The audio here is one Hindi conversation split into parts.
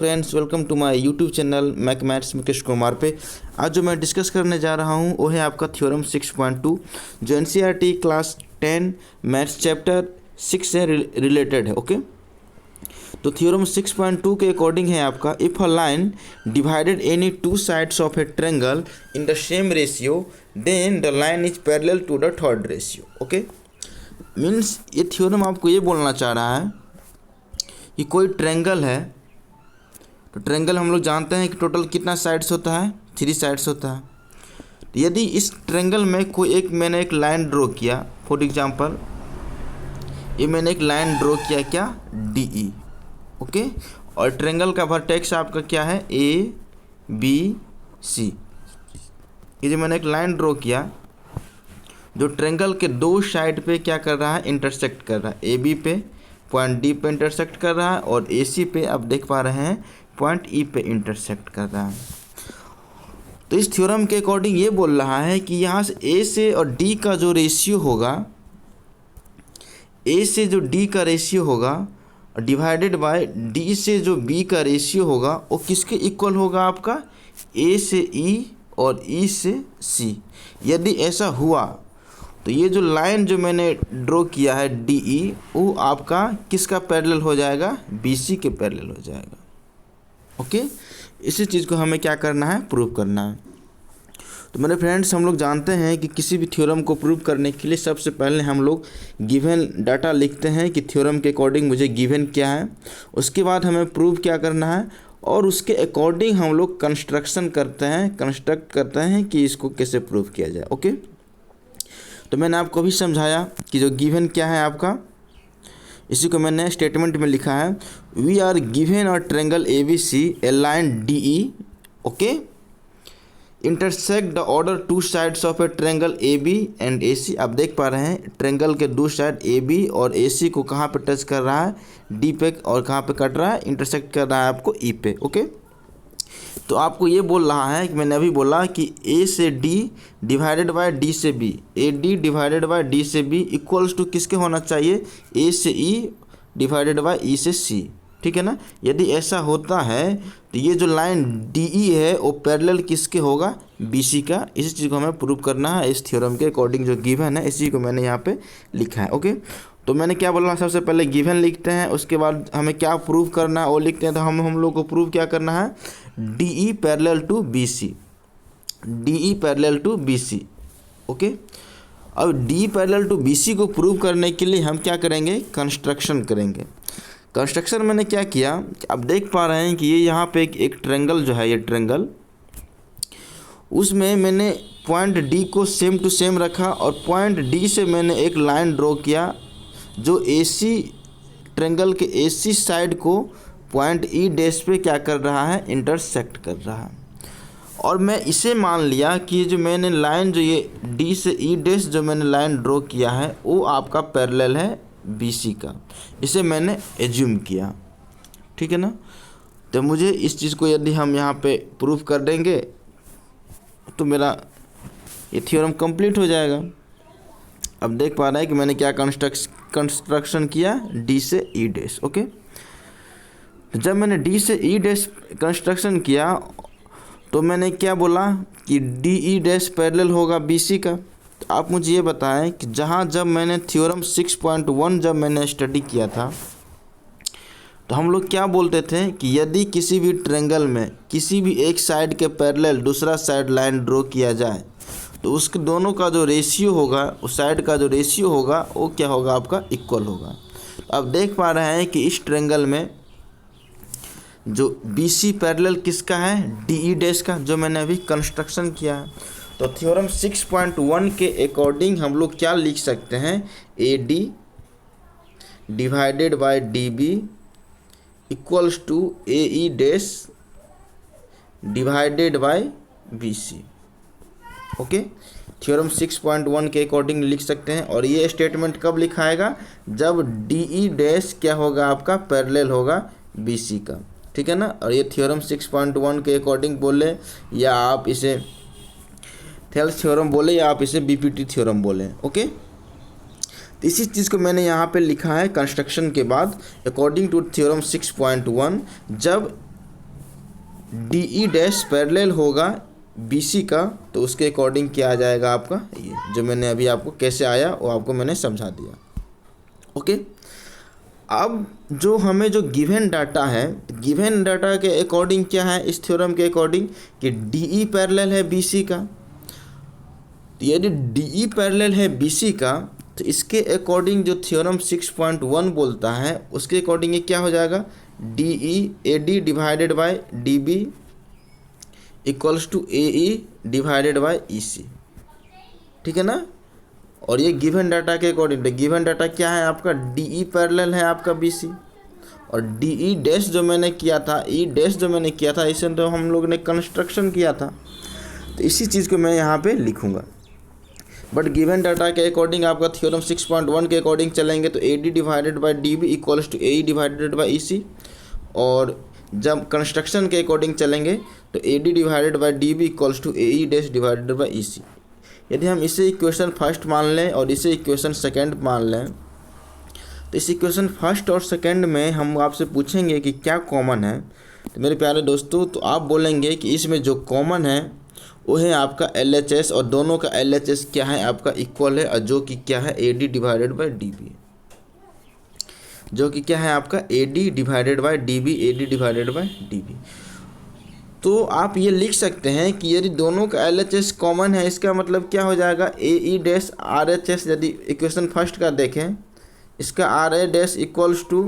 Friends, welcome to my YouTube channel mathematics Mukesh Kumar पे। आज जो मैं डिस्कस करने जा रहा हूँ वो है आपका थ्योरम 6.2 जो एनसीईआरटी क्लास 10 मैथ्स चैप्टर 6 से रिलेटेड है। ओके, तो थ्योरम 6.2 के अकॉर्डिंग है आपका, if a line divided any two sides of a triangle in the same ratio then the line is parallel to the third ratio. Okay, means ये थ्योरम आपको ये बोलना चाह रहा है कि कोई ट्रायंगल है, तो ट्रायंगल हम लोग जानते हैं कि टोटल कितना साइड्स होता है, 3 साइड्स होता है। तो यदि इस ट्रायंगल में मैंने एक लाइन ड्रॉ किया, फॉर एग्जांपल ये मैंने एक लाइन ड्रॉ किया, क्या, डी ई। ओके, और ट्रायंगल का वर्टेक्स आपका क्या है, ए बी सी। ये जो मैंने एक लाइन ड्रॉ किया जो ट्रायंगल के दो साइड पे क्या कर रहा है, इंटरसेक्ट कर रहा है। ए बी पे पॉइंट डी पे इंटरसेक्ट कर रहा है और ए सी पे आप देख पा रहे हैं पॉइंट ई पे इंटरसेक्ट कर रहा है। तो इस थ्योरम के अकॉर्डिंग ये बोल रहा है कि यहाँ से ए से और डी का जो रेशियो होगा, ए से जो डी का रेशियो होगा डिवाइडेड बाय डी से जो बी का रेशियो होगा वो किसके इक्वल होगा, आपका ए से ई और ई से सी। यदि ऐसा हुआ तो ये जो लाइन जो मैंने ड्रॉ किया है डी ई, वो आपका किसका पैरेलल हो जाएगा, बी सी के पैरेलल हो जाएगा। ओके, इसी चीज़ को हमें क्या करना है, प्रूव करना है। तो मेरे फ्रेंड्स, हम लोग जानते हैं कि किसी भी थ्योरम को प्रूव करने के लिए सबसे पहले हम लोग गिवन डाटा लिखते हैं कि थ्योरम के अकॉर्डिंग मुझे गिवन क्या है, उसके बाद हमें प्रूव क्या करना है और उसके अकॉर्डिंग हम लोग कंस्ट्रक्ट करते हैं कि इसको कैसे प्रूव किया जाए। ओके, तो मैंने आपको अभी समझाया कि जो गिवन क्या है आपका, इसी को मैंने स्टेटमेंट में लिखा है, we are given a triangle A B C, a line D E, okay, intersect the other two sides of a triangle A B and A C. आप देख पा रहे हैं ट्रायंगल के दो साइड ए बी और ए सी को कहाँ पे टच कर रहा है, डी पे, और कहाँ पे कट रहा है, इंटरसेक्ट कर रहा है आपको ई पे। ओके, तो आपको ये बोल रहा है कि मैंने अभी बोला कि ए से डी डिवाइडेड बाय डी से B, A D divided by D से बी इक्वल्स टू किसके होना चाहिए, ए से ई डिवाइडेड बाय ई से सी। ठीक है ना। यदि ऐसा होता है तो ये जो लाइन डी ई है वो पैरेलल किसके होगा, बी सी का। इसी चीज़ को हमें प्रूव करना है इस थ्योरम के अकॉर्डिंग जो गिवन है, इसी को मैंने यहाँ पे लिखा है। ओके, तो मैंने क्या बोला, सबसे पहले गिवन लिखते हैं, उसके बाद हमें क्या प्रूव करना है वो लिखते हैं। तो हम लोग को प्रूव क्या करना है, D E parallel to B C, D E parallel to B C. Okay, अब D parallel to B C को प्रूव करने के लिए हम क्या करेंगे, कंस्ट्रक्शन करेंगे। कंस्ट्रक्शन मैंने क्या किया, अब देख पा रहे हैं कि ये यहाँ पे एक ट्रायंगल जो है, ये ट्रायंगल, उसमें मैंने पॉइंट डी को सेम टू सेम रखा और पॉइंट डी से मैंने एक लाइन ड्रॉ किया जो ए सी ट्रायंगल के ए सी साइड को पॉइंट ई डैश पे क्या कर रहा है, इंटरसेक्ट कर रहा है। और मैं इसे मान लिया कि ये जो मैंने लाइन जो ये डी से ई डैश जो मैंने लाइन ड्रॉ किया है वो आपका पैरेलल है बी सी का, इसे मैंने एज्यूम किया। ठीक है ना। तो मुझे इस चीज़ को यदि हम यहाँ पे प्रूफ कर देंगे तो मेरा ये थ्योरम कंप्लीट हो जाएगा। अब देख पा रहे हैं कि मैंने क्या कंस्ट्रक्शन किया, डी से ई डैश। ओके, जब मैंने डी से ई डैश कंस्ट्रक्शन किया तो मैंने क्या बोला कि डी ई डैश पैरेलल होगा बी सी का। तो आप मुझे ये बताएं कि जब मैंने थ्योरम 6.1 जब मैंने स्टडी किया था तो हम लोग क्या बोलते थे कि यदि किसी भी ट्रायंगल में किसी भी एक साइड के पैरेलल दूसरा साइड लाइन ड्रॉ किया जाए तो उसके दोनों का जो रेशियो होगा, उस साइड का जो रेशियो होगा वो क्या होगा, आपका इक्वल होगा। अब देख पा रहे हैं कि इस ट्रायंगल में जो बी सी पैरेलल किसका है, डी ई डैश का, जो मैंने अभी कंस्ट्रक्शन किया है। तो थ्योरम 6.1 के अकॉर्डिंग हम लोग क्या लिख सकते हैं, A D divided by D B equals to A E dash divided by B C. Okay, theorem 6.1 के अकॉर्डिंग लिख सकते हैं। और ये स्टेटमेंट कब लिखाएगा, जब डी ई डैश क्या होगा, आपका पैरेलल होगा बी सी का। ठीक है ना। और ये थ्योरम 6.1 के अकॉर्डिंग बोले या आप इसे थेल्स थ्योरम बोले या आप इसे बीपीटी थ्योरम बोले। ओके, तो इसी चीज़ को मैंने यहाँ पे लिखा है कंस्ट्रक्शन के बाद, अकॉर्डिंग टू थ्योरम 6.1 जब डी ई डैश पैरेलल होगा बी सी का, तो उसके अकॉर्डिंग क्या आ जाएगा आपका, ये जो मैंने अभी आपको कैसे आया वो आपको मैंने समझा दिया। ओके, अब जो हमें जो गिवन डाटा है, गिवन डाटा के अकॉर्डिंग क्या है इस थ्योरम के अकॉर्डिंग कि डी ई पैरेलल है बी सी का। तो यदि डी ई पैरेलल है बी सी का, तो इसके अकॉर्डिंग जो थ्योरम 6.1 बोलता है उसके अकॉर्डिंग ये क्या हो जाएगा, D E A D divided by D B equals to A E divided by E C. ठीक है ना। और ये गिवन डाटा के अकॉर्डिंग, गिवन डाटा क्या है आपका, डी ई पैरेलल है आपका बी सी, और डी ई डैश जो मैंने किया था, ई डैश जो मैंने किया था, इसे तो हम लोग ने कंस्ट्रक्शन किया था, तो इसी चीज़ को मैं यहाँ पे लिखूँगा। बट गिवन डाटा के अकॉर्डिंग आपका थ्योरम 6.1 के अकॉर्डिंग चलेंगे तो A D divided by D B equals to A E divided by E C, और जब कंस्ट्रक्शन के अकॉर्डिंग चलेंगे तो A D divided by D B equals to A E dash divided by E C. यदि हम इसे इक्वेशन फर्स्ट मान लें और इसे इक्वेशन सेकंड मान लें, तो इस इक्वेशन फर्स्ट और सेकंड में हम आपसे पूछेंगे कि क्या कॉमन है। तो मेरे प्यारे दोस्तों, तो आप बोलेंगे कि इसमें जो कॉमन है वो है आपका एल एच एस, और दोनों का एल एच एस क्या है आपका इक्वल है, और जो कि क्या है A D divided by D B, जो कि क्या है आपका A D divided by D B, A D divided by D B. तो आप ये लिख सकते हैं कि यदि दोनों का एल एच एस कॉमन है, इसका मतलब क्या हो जाएगा, A E dash R H S, यदि इक्वेशन फर्स्ट का देखें इसका R A dash equals to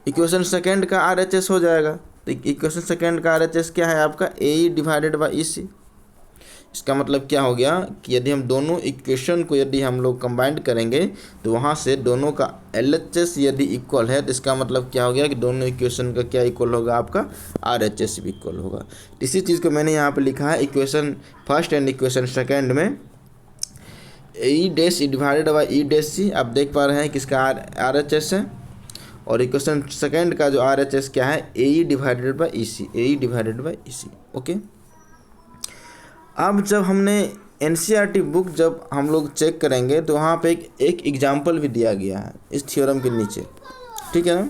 equation second का आर एच एस हो जाएगा। तो इक्वेशन सेकेंड का आर एच एस क्या है आपका, A E divided by E सी। इसका मतलब क्या हो गया कि यदि हम दोनों इक्वेशन को यदि हम लोग कंबाइंड करेंगे तो वहाँ से दोनों का एल एच एस यदि इक्वल है, तो इसका मतलब क्या हो गया कि दोनों इक्वेशन का क्या इक्वल होगा आपका, आर एच एस भी इक्वल होगा। इसी चीज़ को मैंने यहाँ पे लिखा है equation first and equation second में E dash divided by E dash C, आप देख पा रहे हैं कि इसका आर एच एस है, और इक्वेशन सेकेंड का जो आर एच एस क्या है, A E divided by E C, A E divided by E C. Okay, अब जब हमने एनसीईआरटी बुक जब हम लोग चेक करेंगे तो वहाँ पे एक एग्जाम्पल भी दिया गया है इस थ्योरम के नीचे, ठीक है ना।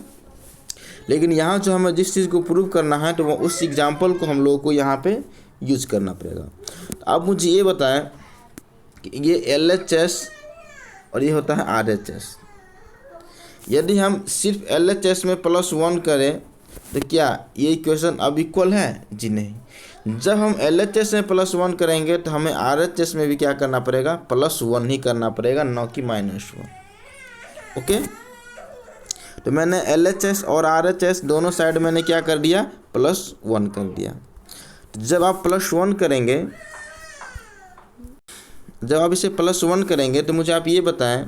लेकिन यहाँ जो हमें जिस चीज़ को प्रूव करना है तो वो उस एग्जाम्पल को हम लोगों को यहाँ पे यूज करना पड़ेगा। तो आप मुझे ये बताएं कि ये एल एच एस और ये होता है आर एच एस, यदि हम सिर्फ एल एच एस में +1 करें तो क्या ये इक्वेशन अब इक्वल है? जी नहीं। जब हम एल एच एस में +1 करेंगे तो हमें आर एच एस में भी क्या करना पड़ेगा, +1 ही करना पड़ेगा, न कि -1। ओके, तो मैंने एल एच एस और आर एच एस दोनों साइड मैंने क्या कर दिया, +1 कर दिया। जब आप +1 करेंगे, जब आप इसे +1 करेंगे तो मुझे आप ये बताएं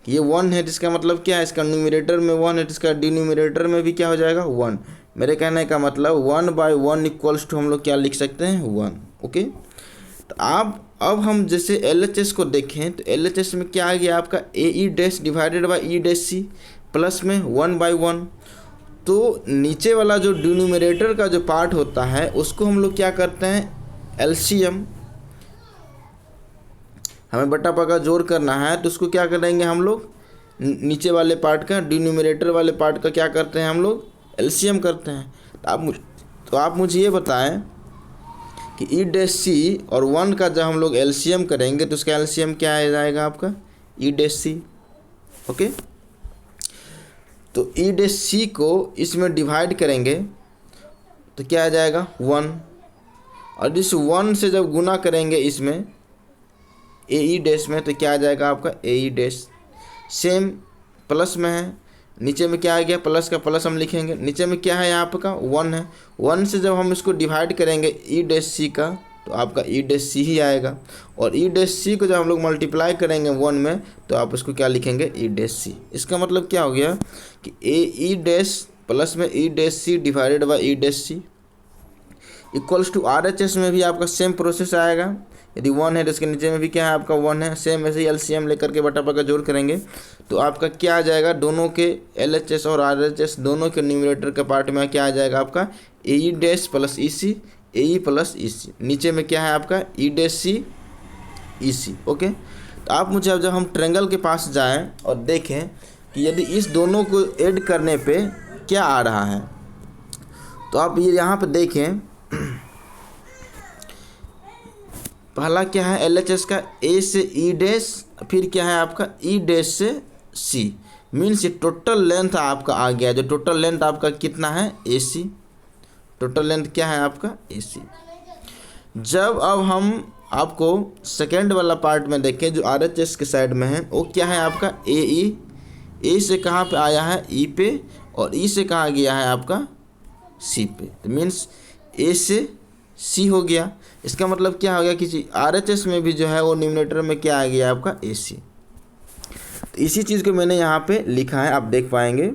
कि ये 1 है, जिसका मतलब क्या है, इसका न्यूमरेटर में 1 है, इसका डिनोमिनेटर में भी क्या हो जाएगा, 1। मेरे कहने का मतलब 1/1 इक्वल्स टू हम लोग क्या लिख सकते हैं, 1। ओके, तो आप अब हम जैसे एल एच एस को देखें तो एल एच एस में क्या आ गया आपका, A E dash divided by E dash C, plus में 1/1। तो नीचे वाला जो डिनोमिनेटर का जो पार्ट होता है उसको हम लोग क्या करते हैं, एलसीएम, हमें बटा पका जोड़ करना है तो उसको क्या करेंगे हम लोग, नीचे वाले पार्ट का, डिनोमिनेटर वाले पार्ट का क्या करते हैं हम लोग, एलसीएम करते हैं। तो आप मुझे ये बताएं कि ई डैश सी और 1 का जब हम लोग एलसीएम करेंगे तो उसका एलसीएम क्या आ जाएगा आपका, ई डैश सी। ओके, तो ई डैश सी को इसमें डिवाइड करेंगे तो क्या आ जाएगा, 1, और इस 1 से जब गुना करेंगे इसमें ए ई डैश में तो क्या आ जाएगा आपका, A E dash. Same plus में है, नीचे में क्या आ गया, प्लस का प्लस हम लिखेंगे, नीचे में क्या है यहाँ आपका 1 है, 1 से जब हम इसको डिवाइड करेंगे ई डैश सी का तो आपका ई डैश सी ही आएगा, और ई डैश सी को जब हम लोग मल्टीप्लाई करेंगे 1 में तो आप उसको क्या लिखेंगे, ई डैश सी। इसका मतलब क्या हो गया कि ए ई डैश प्लस में E dash C divided by E dash C equals to R H S में भी आपका सेम प्रोसेस आएगा। यदि 1 है तो इसके नीचे में भी क्या है आपका 1 है, सेम ऐसे ही एलसीएम लेकर के बटा पका जोड़ करेंगे तो आपका क्या आ जाएगा, दोनों के एलएचएस और आरएचएस दोनों के न्यूमरेटर का पार्ट में क्या आ जाएगा आपका, A E dash plus E C, A E plus ई सी, नीचे में क्या है आपका ई डैश सी ई सी। ओके, तो आप मुझे अब जब हम ट्रायंगल के पास जाएं और देखें कि यदि इस दोनों को ऐड करने पे क्या आ रहा है, तो आप ये यहाँ पे देखें, पहला क्या है LHS का, A से E डैश, फिर क्या है आपका E डैश से C, मीन्स ये टोटल लेंथ आपका आ गया। जो टोटल लेंथ आपका कितना है AC, टोटल लेंथ क्या है आपका AC। जब अब हम आपको सेकेंड वाला पार्ट में देखें जो RHS के साइड में है, वो क्या है आपका AE, A से कहाँ पे आया है E पे, और E से कहाँ गया है आपका C पे, तो मीन्स A से C हो गया। इसका मतलब क्या हो गया कि RHS में भी जो है वो न्यूमरेटर में क्या आ गया आपका AC। तो इसी चीज़ को मैंने यहाँ पे लिखा है, आप देख पाएंगे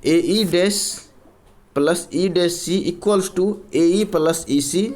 AE dash plus E dash C equals to AE plus EC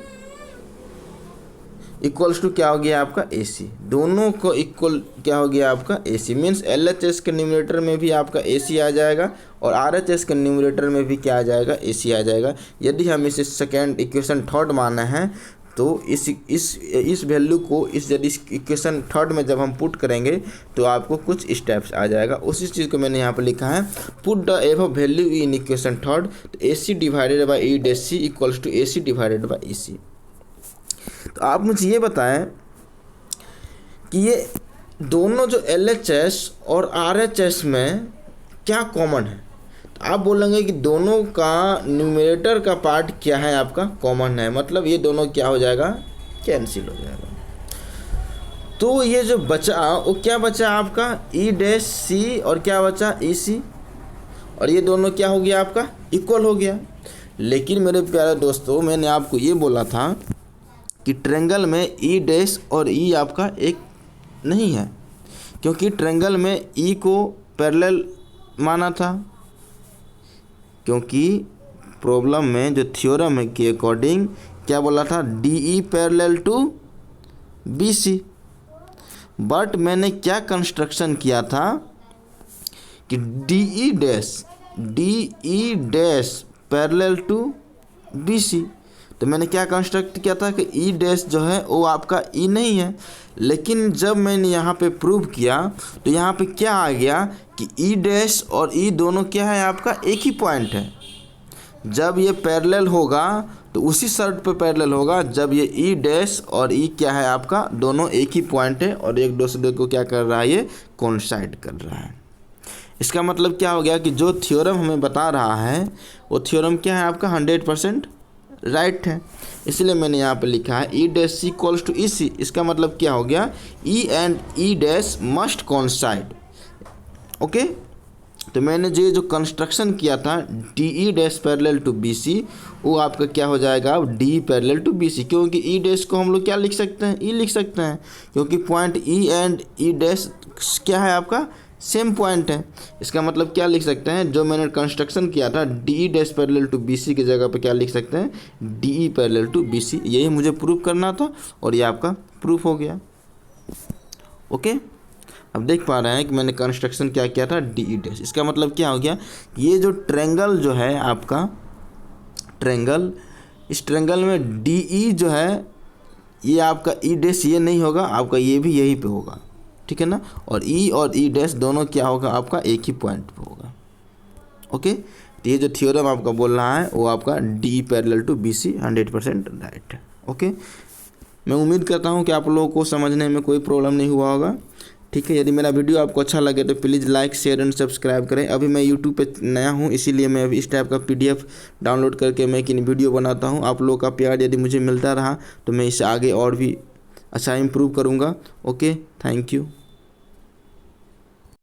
equals to क्या हो गया आपका AC। दोनों को इक्वल क्या हो गया आपका AC, मीन्स LHS के न्यूमरेटर में भी आपका AC आ जाएगा और RHS के न्यूमरेटर में भी क्या आ जाएगा AC आ जाएगा। यदि हम इसे सेकेंड इक्वेशन थर्ड माना है तो इस वैल्यू को यदि इक्वेशन थर्ड में जब हम पुट करेंगे तो आपको कुछ स्टेप्स आ जाएगा। उसी चीज़ को मैंने यहाँ पर लिखा है, put the above value in equation third, तो AC divided by E dash C equals to AC divided by EC। तो आप मुझे ये बताएं कि ये दोनों जो LHS और RHS में क्या कॉमन है। तो आप बोलेंगे कि दोनों का न्यूमरेटर का पार्ट क्या है आपका कॉमन है, मतलब ये दोनों क्या हो जाएगा कैंसिल हो जाएगा। तो ये जो बचा वो क्या बचा आपका E डैश C और क्या बचा EC, और ये दोनों क्या हो गया आपका इक्वल हो गया। लेकिन मेरे प्यारे दोस्तों मैंने आपको ये बोला था कि ट्रायंगल में E डैश और E आपका एक नहीं है, क्योंकि ट्रायंगल में E को पैरेलल माना था, क्योंकि प्रॉब्लम में जो थ्योरम है के अकॉर्डिंग क्या बोला था DE parallel to BC। But मैंने क्या कंस्ट्रक्शन किया था कि DE dash parallel to BC। तो मैंने क्या कंस्ट्रक्ट किया था कि E डैश जो है वो आपका E नहीं है। लेकिन जब मैंने यहाँ पे प्रूव किया तो यहाँ पे क्या आ गया कि E डैश और E दोनों क्या है आपका एक ही पॉइंट है। जब ये पैरेलल होगा तो उसी शर्त पे पैरेलल होगा जब ये E डैश और E क्या है आपका दोनों एक ही पॉइंट है और एक दूसरे को क्या कर रहा है ये कोइंसाइड कर रहा है। इसका मतलब क्या हो गया कि जो थ्योरम हमें बता रहा है वो थ्योरम क्या है आपका 100% राइट है। इसलिए मैंने यहाँ पे लिखा है E dash C equals to EC। इसका मतलब क्या हो गया E and E dash must coincide. Okay, तो मैंने जो कंस्ट्रक्शन किया था DE dash parallel to BC वो आपका क्या हो जाएगा अब DE पैरेलल टू BC, क्योंकि E डैश को हम लोग क्या लिख सकते हैं E लिख सकते हैं, क्योंकि point E and E dash क्या है आपका सेम पॉइंट है। इसका मतलब क्या लिख सकते हैं जो मैंने कंस्ट्रक्शन किया था DE dash parallel to BC की जगह पे क्या लिख सकते हैं DE पैरेलल टू BC। यही मुझे प्रूफ करना था और ये आपका प्रूफ हो गया। ओके, अब देख पा रहे हैं कि मैंने कंस्ट्रक्शन क्या किया था DE डैश। इसका मतलब क्या हो गया ये जो ट्रायंगल जो है आपका ट्रायंगल, इस ट्रायंगल में DE जो है ये आपका E डैश ये नहीं होगा आपका, ये भी यहीं पे होगा, ठीक है ना। और E डैश दोनों क्या होगा आपका एक ही पॉइंट पे होगा। ओके, तो ये जो थ्योरम आपका बोल रहा है वो आपका DE parallel to BC 100% right है। ओके, मैं उम्मीद करता हूँ कि आप लोगों को समझने में कोई प्रॉब्लम नहीं हुआ होगा। ठीक है, यदि मेरा वीडियो आपको अच्छा लगे तो please like share and subscribe करें। अभी मैं यूट्यूब पे नया हूँ इसीलिए मैं अभी इस टाइप का PDF डाउनलोड करके मैं एक वीडियो बनाता हूँ। आप लोगों का प्यार यदि मुझे मिलता रहा तो मैं इससे आगे और भी अच्छा इम्प्रूव करूँगा। Okay, thank you.